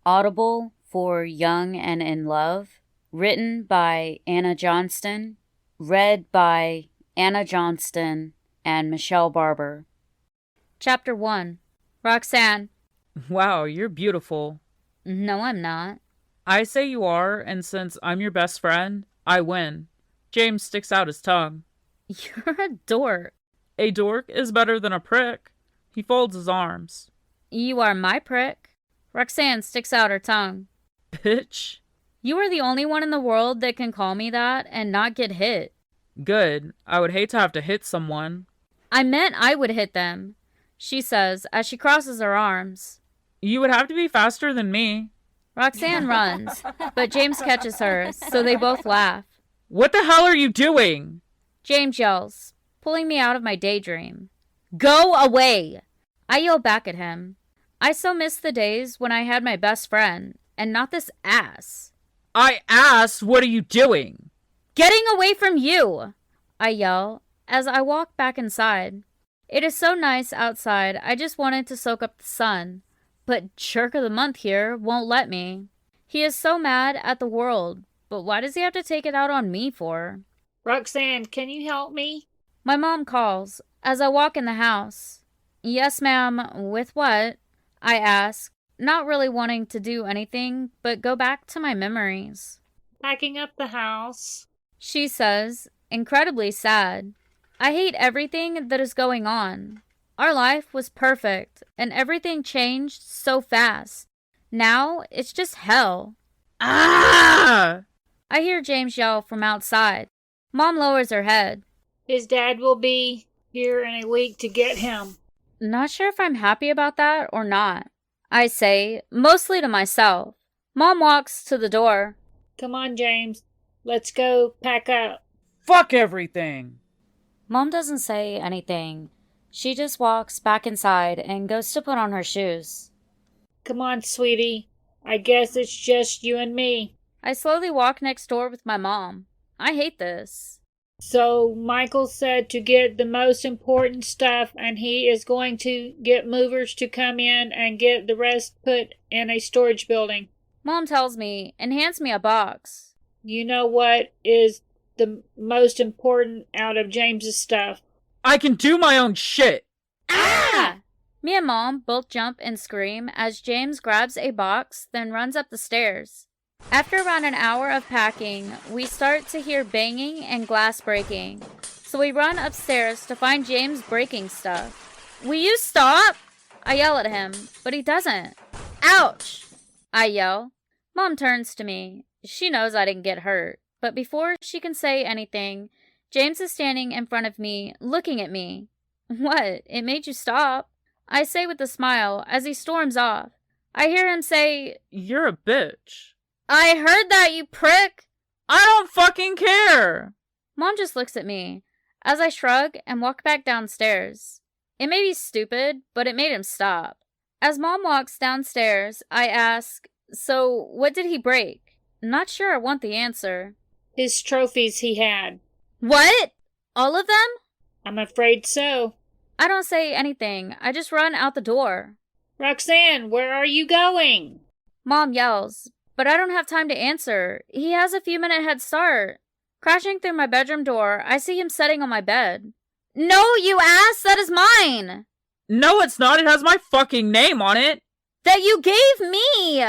Audible for Young and in Love, written by Anna Johnston, read by Anna Johnston and Michelle Barber. Chapter 1. Roxanne. Wow, you're beautiful. No, I'm not. I say you are, and since I'm your best friend, I win. James sticks out his tongue. You're a dork. A dork is better than a prick. He folds his arms. You are my prick. Roxanne sticks out her tongue. Bitch. You are the only one in the world that can call me that and not get hit. Good. I would hate to have to hit someone. I meant I would hit them, she says as she crosses her arms. You would have to be faster than me. Roxanne runs, but James catches her, so they both laugh. What the hell are you doing? James yells, pulling me out of my daydream. Go away! I yell back at him. I so miss the days when I had my best friend, and not this ass. I asked, what are you doing? Getting away from you! I yell as I walk back inside. It is so nice outside, I just wanted to soak up the sun. But Jerk of the Month here won't let me. He is so mad at the world, but why does he have to take it out on me for? Roxanne, can you help me? My mom calls as I walk in the house. Yes, ma'am, with what? I ask, not really wanting to do anything but go back to my memories. Packing up the house. She says, incredibly sad. I hate everything that is going on. Our life was perfect, and everything changed so fast. Now, it's just hell. Ah! I hear James yell from outside. Mom lowers her head. His dad will be here in a week to get him. Not sure if I'm happy about that or not. I say, mostly to myself. Mom walks to the door. Come on, James. Let's go pack up. Fuck everything! Mom doesn't say anything. She just walks back inside and goes to put on her shoes. Come on, sweetie. I guess it's just you and me. I slowly walk next door with my mom. I hate this. So Michael said to get the most important stuff, and he is going to get movers to come in and get the rest put in a storage building. Mom tells me and hands me a box. You know what is the most important out of James's stuff? I can do my own shit! Ah! Me and Mom both jump and scream as James grabs a box, then runs up the stairs. After around an hour of packing, we start to hear banging and glass breaking. So we run upstairs to find James breaking stuff. Will you stop? I yell at him, but he doesn't. Ouch! I yell. Mom turns to me. She knows I didn't get hurt, but before she can say anything, James is standing in front of me, looking at me. What? It made you stop? I say with a smile as he storms off. I hear him say, You're a bitch. I heard that, you prick! I don't fucking care! Mom just looks at me as I shrug and walk back downstairs. It may be stupid, but it made him stop. As Mom walks downstairs, I ask, so what did he break? Not sure I want the answer. His trophies he had. What? All of them? I'm afraid so. I don't say anything. I just run out the door. Roxanne, where are you going? Mom yells, but I don't have time to answer. He has a few-minute head start. Crashing through my bedroom door, I see him sitting on my bed. No, you ass! That is mine! No, it's not. It has my fucking name on it. That you gave me!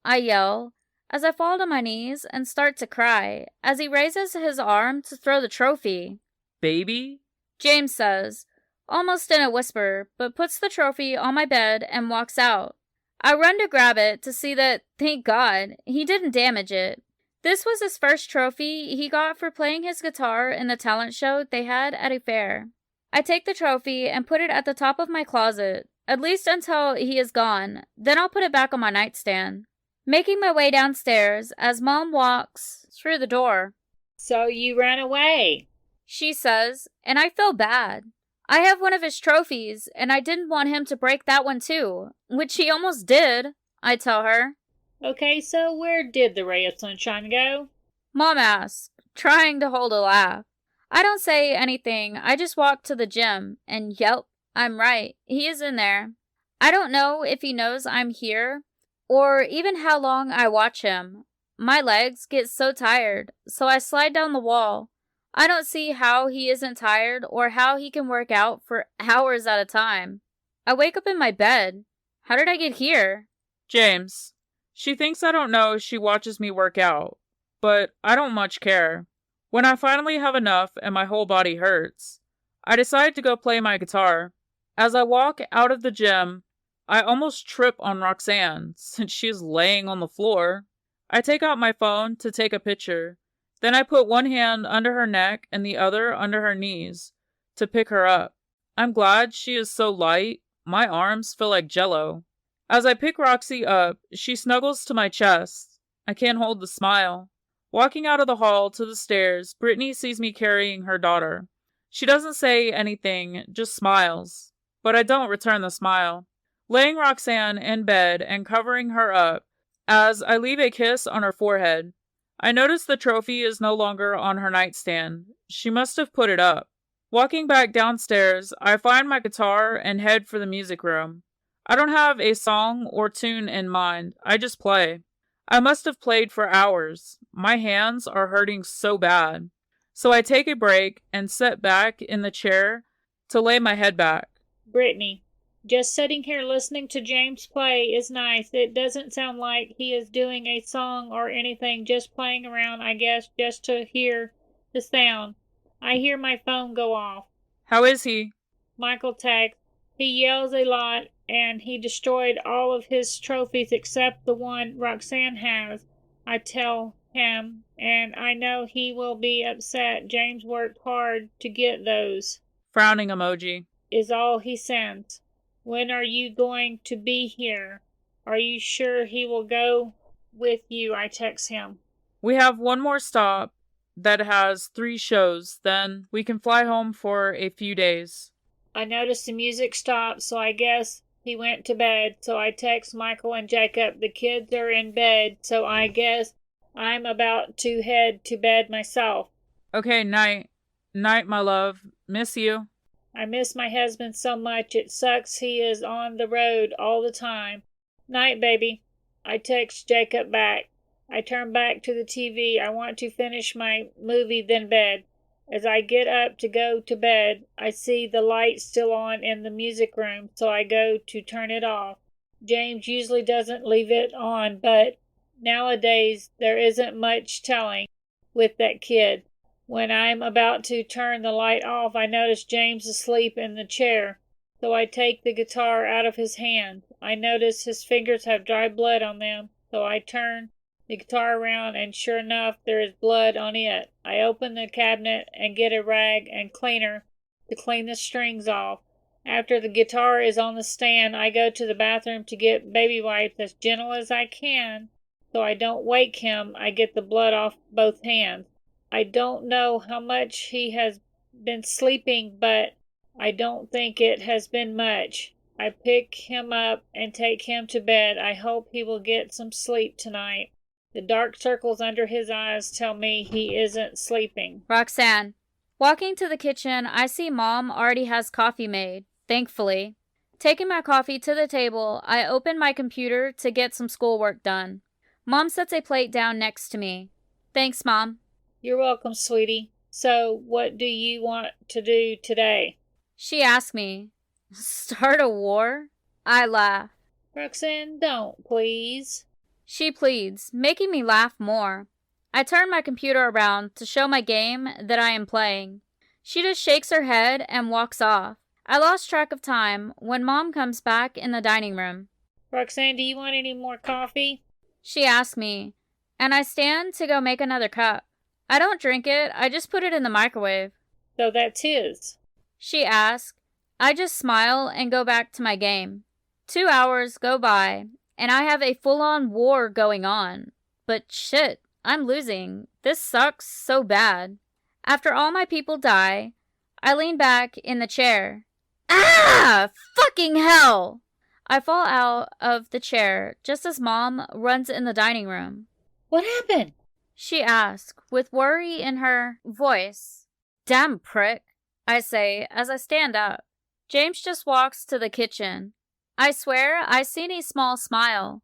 I yell as I fall to my knees and start to cry as he raises his arm to throw the trophy. Baby? James says, almost in a whisper, but puts the trophy on my bed and walks out. I run to grab it to see that, thank God, he didn't damage it. This was his first trophy he got for playing his guitar in the talent show they had at a fair. I take the trophy and put it at the top of my closet, at least until he is gone, then I'll put it back on my nightstand. Making my way downstairs as Mom walks through the door. So you ran away, she says, and I feel bad. I have one of his trophies, and I didn't want him to break that one too, which he almost did, I tell her. Okay, so where did the ray of sunshine go? Mom asks, trying to hold a laugh. I don't say anything, I just walk to the gym, and yelp, I'm right, he is in there. I don't know if he knows I'm here, or even how long I watch him. My legs get so tired, so I slide down the wall. I don't see how he isn't tired or how he can work out for hours at a time. I wake up in my bed. How did I get here? James. She thinks I don't know she watches me work out, but I don't much care. When I finally have enough and my whole body hurts, I decide to go play my guitar. As I walk out of the gym, I almost trip on Roxanne since she is laying on the floor. I take out my phone to take a picture. Then I put one hand under her neck and the other under her knees to pick her up. I'm glad she is so light. My arms feel like jello. As I pick Roxy up, she snuggles to my chest. I can't hold the smile. Walking out of the hall to the stairs, Brittany sees me carrying her daughter. She doesn't say anything, just smiles. But I don't return the smile. Laying Roxanne in bed and covering her up, as I leave a kiss on her forehead. I notice the trophy is no longer on her nightstand. She must have put it up. Walking back downstairs, I find my guitar and head for the music room. I don't have a song or tune in mind. I just play. I must have played for hours. My hands are hurting so bad. So I take a break and sit back in the chair to lay my head back. Brittany, just sitting here listening to James play is nice. It doesn't sound like he is doing a song or anything, just playing around, I guess, just to hear the sound. I hear my phone go off. How is he? Michael texts. He yells a lot, and he destroyed all of his trophies except the one Roxanne has. I tell him, and I know he will be upset. James worked hard to get those. Frowning emoji. Is all he sends. When are you going to be here? Are you sure he will go with you? I text him. We have one more stop that has 3 shows, then we can fly home for a few days. I noticed the music stopped, so I guess he went to bed. So I text Michael and Jacob. The kids are in bed, so I guess I'm about to head to bed myself. Okay, night. Night, my love. Miss you. I miss my husband so much. It sucks he is on the road all the time. Night, baby. I text Jacob back. I turn back to the TV. I want to finish my movie, then bed. As I get up to go to bed, I see the light still on in the music room, so I go to turn it off. James usually doesn't leave it on, but nowadays there isn't much telling with that kid. When I'm about to turn the light off, I notice James asleep in the chair, so I take the guitar out of his hand. I notice his fingers have dry blood on them, so I turn the guitar around, and sure enough, there is blood on it. I open the cabinet and get a rag and cleaner to clean the strings off. After the guitar is on the stand, I go to the bathroom to get baby wipes as gentle as I can, so I don't wake him. I get the blood off both hands. I don't know how much he has been sleeping, but I don't think it has been much. I pick him up and take him to bed. I hope he will get some sleep tonight. The dark circles under his eyes tell me he isn't sleeping. Roxanne. Walking to the kitchen, I see Mom already has coffee made, thankfully. Taking my coffee to the table, I open my computer to get some schoolwork done. Mom sets a plate down next to me. Thanks, Mom. You're welcome, sweetie. So, what do you want to do today? She asks me. Start a war? I laugh. Roxanne, don't, please. She pleads, making me laugh more. I turn my computer around to show my game that I am playing. She just shakes her head and walks off. I lost track of time when Mom comes back in the dining room. Roxanne, do you want any more coffee? She asks me, and I stand to go make another cup. I don't drink it, I just put it in the microwave. So that's his. She asks. I just smile and go back to my game. 2 hours go by, and I have a full-on war going on. But shit, I'm losing. This sucks so bad. After all my people die, I lean back in the chair. Ah! Fucking hell! I fall out of the chair just as Mom runs in the dining room. What happened? She asks, with worry in her voice. Damn prick, I say as I stand up. James just walks to the kitchen. I swear I seen a small smile,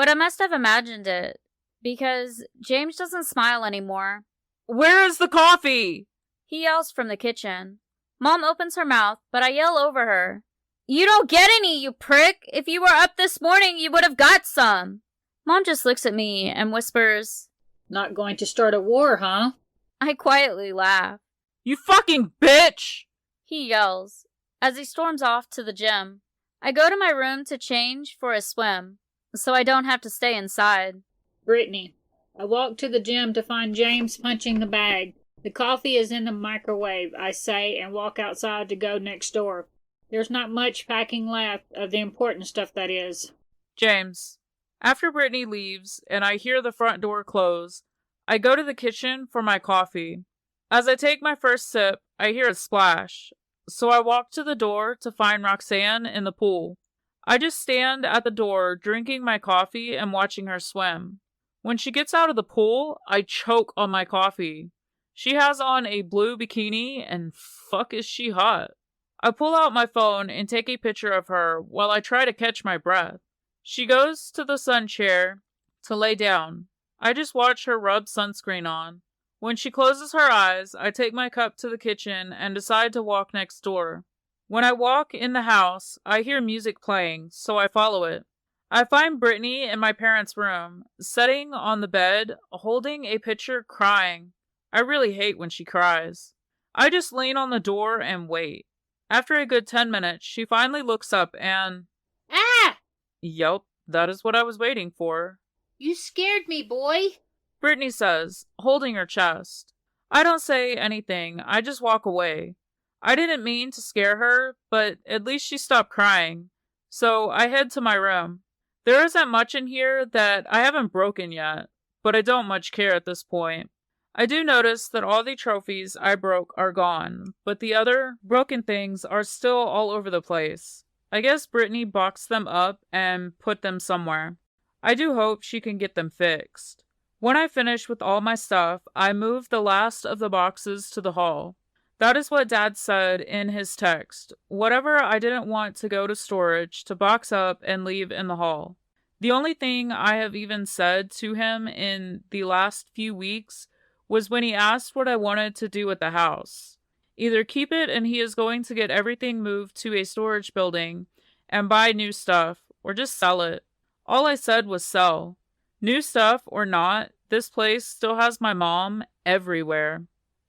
But I must have imagined it, because James doesn't smile anymore. Where is the coffee? He yells from the kitchen. Mom opens her mouth, but I yell over her. You don't get any, you prick! If you were up this morning, you would have got some! Mom just looks at me and whispers, Not going to start a war, huh? I quietly laugh. You fucking bitch! He yells, as he storms off to the gym. I go to my room to change for a swim, so I don't have to stay inside. Brittany, I walked to the gym to find James punching the bag. The coffee is in the microwave, I say, and walk outside to go next door. There's not much packing left of the important stuff, that is. James. After Brittany leaves and I hear the front door close, I go to the kitchen for my coffee. As I take my first sip, I hear a splash, so I walk to the door to find Roxanne in the pool. I just stand at the door drinking my coffee and watching her swim. When she gets out of the pool, I choke on my coffee. She has on a blue bikini and fuck is she hot. I pull out my phone and take a picture of her while I try to catch my breath. She goes to the sun chair to lay down. I just watch her rub sunscreen on. When she closes her eyes, I take my cup to the kitchen and decide to walk next door. When I walk in the house, I hear music playing, so I follow it. I find Brittany in my parents' room, sitting on the bed, holding a picture, crying. I really hate when she cries. I just lean on the door and wait. After a good 10 minutes, she finally looks up and... Ah! Yup, that is what I was waiting for. You scared me, boy. Brittany says, holding her chest. I don't say anything, I just walk away. I didn't mean to scare her, but at least she stopped crying. So I head to my room. There isn't much in here that I haven't broken yet, but I don't much care at this point. I do notice that all the trophies I broke are gone, but the other broken things are still all over the place. I guess Brittany boxed them up and put them somewhere. I do hope she can get them fixed. When I finish with all my stuff, I move the last of the boxes to the hall. That is what Dad said in his text. Whatever I didn't want to go to storage, to box up and leave in the hall. The only thing I have even said to him in the last few weeks was when he asked what I wanted to do with the house. Either keep it and he is going to get everything moved to a storage building and buy new stuff, or just sell it. All I said was sell. New stuff or not, this place still has my mom everywhere.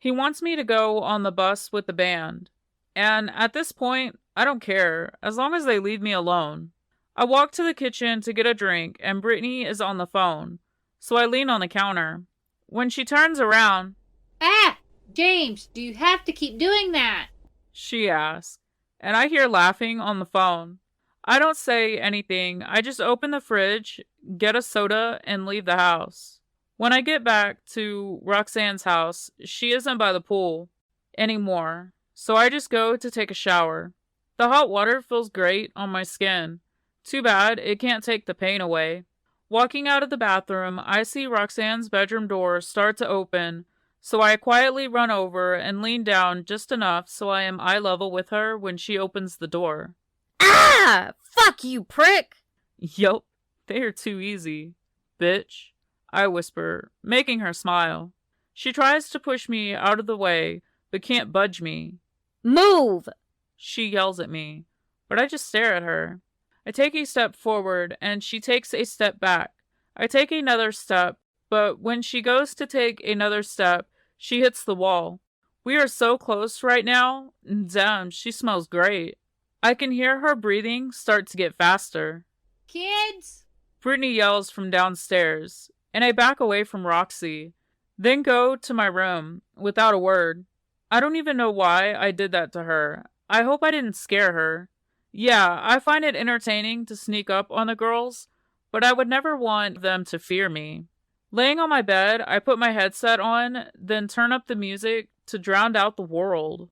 He wants me to go on the bus with the band. And at this point, I don't care, as long as they leave me alone. I walk to the kitchen to get a drink, and Brittany is on the phone, so I lean on the counter. When she turns around, Ah! James, do you have to keep doing that? she asks, and I hear laughing on the phone. I don't say anything, I just open the fridge, get a soda, and leave the house. When I get back to Roxanne's house, she isn't by the pool anymore, so I just go to take a shower. The hot water feels great on my skin. Too bad it can't take the pain away. Walking out of the bathroom, I see Roxanne's bedroom door start to open, so I quietly run over and lean down just enough so I am eye level with her when she opens the door. Ah! Fuck you, prick! Yup, they are too easy. Bitch, I whisper, making her smile. She tries to push me out of the way, but can't budge me. Move! She yells at me, but I just stare at her. I take a step forward, and she takes a step back. I take another step, but when she goes to take another step, she hits the wall. We are so close right now. Damn, she smells great. I can hear her breathing start to get faster. Kids? Brittany yells from downstairs, and I back away from Roxy, then go to my room without a word. I don't even know why I did that to her. I hope I didn't scare her. Yeah, I find it entertaining to sneak up on the girls, but I would never want them to fear me. Laying on my bed, I put my headset on, then turn up the music to drown out the world.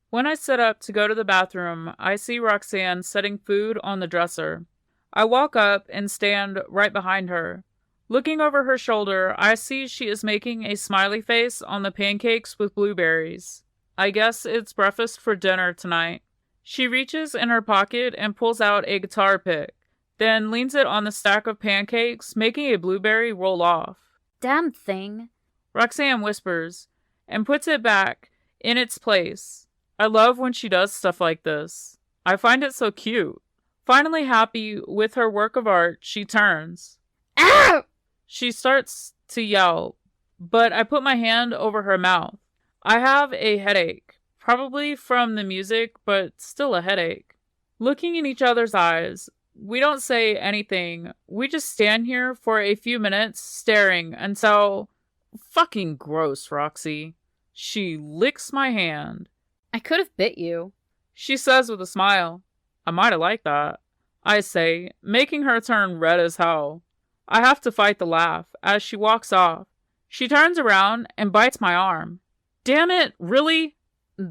When I sit up to go to the bathroom, I see Roxanne setting food on the dresser. I walk up and stand right behind her. Looking over her shoulder, I see she is making a smiley face on the pancakes with blueberries. I guess it's breakfast for dinner tonight. She reaches in her pocket and pulls out a guitar pick, then leans it on the stack of pancakes, making a blueberry roll off. Damn thing. Roxanne whispers and puts it back in its place. I love when she does stuff like this. I find it so cute. Finally happy with her work of art, she turns. Ow! She starts to yell, but I put my hand over her mouth. I have a headache, probably from the music, but still a headache. Looking in each other's eyes, we don't say anything. We just stand here for a few minutes staring until... Fucking gross, Roxy. She licks my hand. I could have bit you. She says with a smile. I might have liked that, I say, making her turn red as hell. I have to fight the laugh as she walks off. She turns around and bites my arm. Damn it, really?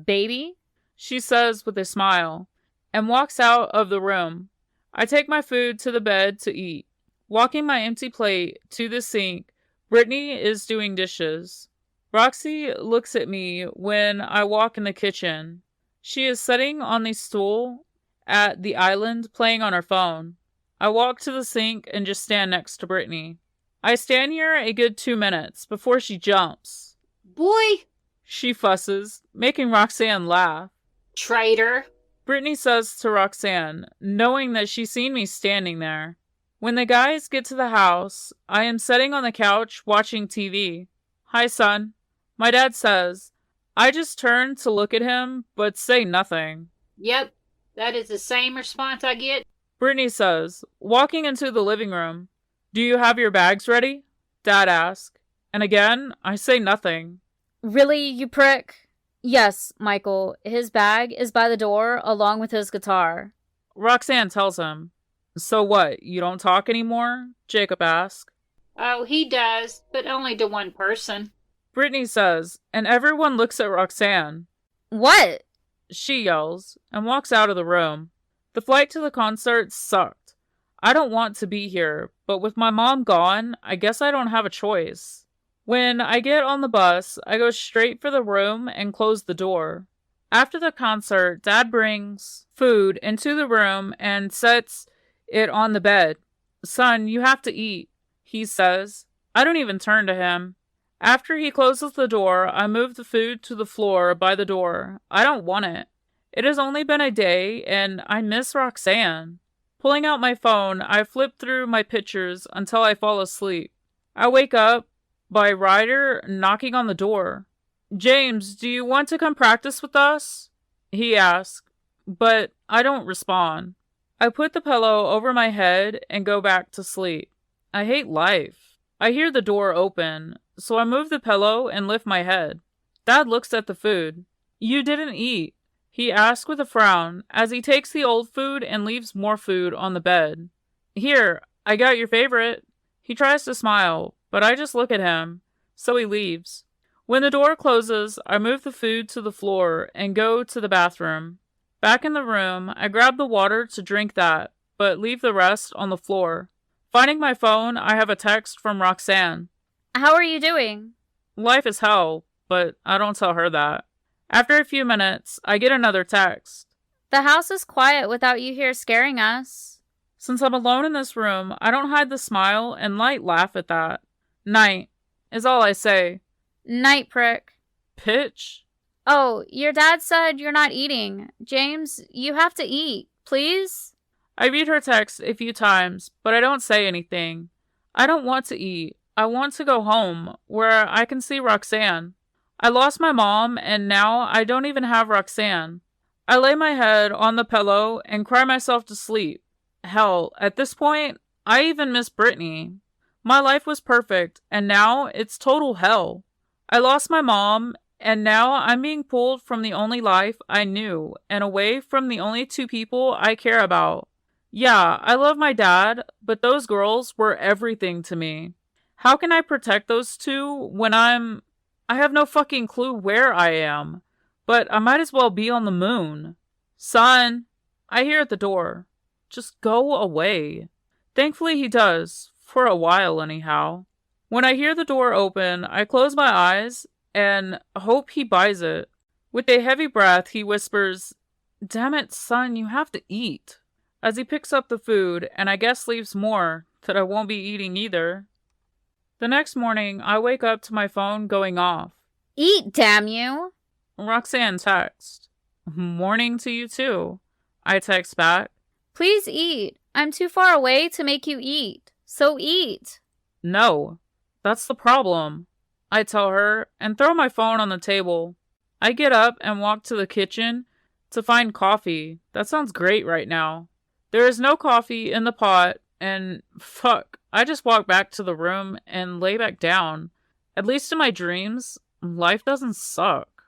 Baby? She says with a smile, and walks out of the room. I take my food to the bed to eat. Walking my empty plate to the sink, Brittany is doing dishes. Roxy looks at me when I walk in the kitchen. She is sitting on the stool at the island playing on her phone. I walk to the sink and just stand next to Brittany. I stand here a good 2 minutes before she jumps. Boy! She fusses, making Roxanne laugh. Traitor! Brittany says to Roxanne, knowing that she's seen me standing there. When the guys get to the house, I am sitting on the couch watching TV. Hi, son. My dad says. I just turn to look at him, but say nothing. Yep, that is the same response I get. Brittany says, walking into the living room. Do you have your bags ready? Dad asks. And again, I say nothing. Really, you prick? Yes, Michael. His bag is by the door along with his guitar. Roxanne tells him. So what, you don't talk anymore? Jacob asks. Oh, he does, but only to one person. Brittany says, and everyone looks at Roxanne. What? She yells, and walks out of the room. The flight to the concert sucked. I don't want to be here, but with my mom gone, I guess I don't have a choice. When I get on the bus, I go straight for the room and close the door. After the concert, Dad brings food into the room and sets it on the bed. Son, you have to eat, he says. I don't even turn to him. After he closes the door, I move the food to the floor by the door. I don't want it. It has only been a day, and I miss Roxanne. Pulling out my phone, I flip through my pictures until I fall asleep. I wake up by Ryder knocking on the door. James, do you want to come practice with us? He asks, but I don't respond. I put the pillow over my head and go back to sleep. I hate life. I hear the door open, so I move the pillow and lift my head. Dad looks at the food. You didn't eat, he asks with a frown as he takes the old food and leaves more food on the bed. Here, I got your favorite. He tries to smile, but I just look at him, so he leaves. When the door closes, I move the food to the floor and go to the bathroom. Back in the room, I grab the water to drink that, but leave the rest on the floor. Finding my phone, I have a text from Roxanne. How are you doing? Life is hell, but I don't tell her that. After a few minutes, I get another text. The house is quiet without you here scaring us. Since I'm alone in this room, I don't hide the smile and light laugh at that. Night is all I say. Night, prick. Pitch? Oh, your dad said you're not eating. James, you have to eat, please? I read her text a few times, but I don't say anything. I don't want to eat. I want to go home, where I can see Roxanne. I lost my mom, and now I don't even have Roxanne. I lay my head on the pillow and cry myself to sleep. Hell, at this point, I even miss Brittany. My life was perfect, and now it's total hell. I lost my mom, and now I'm being pulled from the only life I knew and away from the only two people I care about. Yeah, I love my dad, but those girls were everything to me. How can I protect those two when I have no fucking clue where I am, but I might as well be on the moon. Son, I hear at the door. Just go away. Thankfully he does, for a while anyhow. When I hear the door open, I close my eyes and hope he buys it. With a heavy breath, he whispers, Damn it, son, you have to eat. as he picks up the food and I guess leaves more that I won't be eating either. The next morning, I wake up to my phone going off. Eat, damn you! Roxanne texts. Morning to you too. I text back. Please eat. I'm too far away to make you eat. So eat. No, that's the problem, I tell her and throw my phone on the table. I get up and walk to the kitchen to find coffee. That sounds great right now. There is no coffee in the pot, and fuck, I just walk back to the room and lay back down. At least in my dreams, life doesn't suck.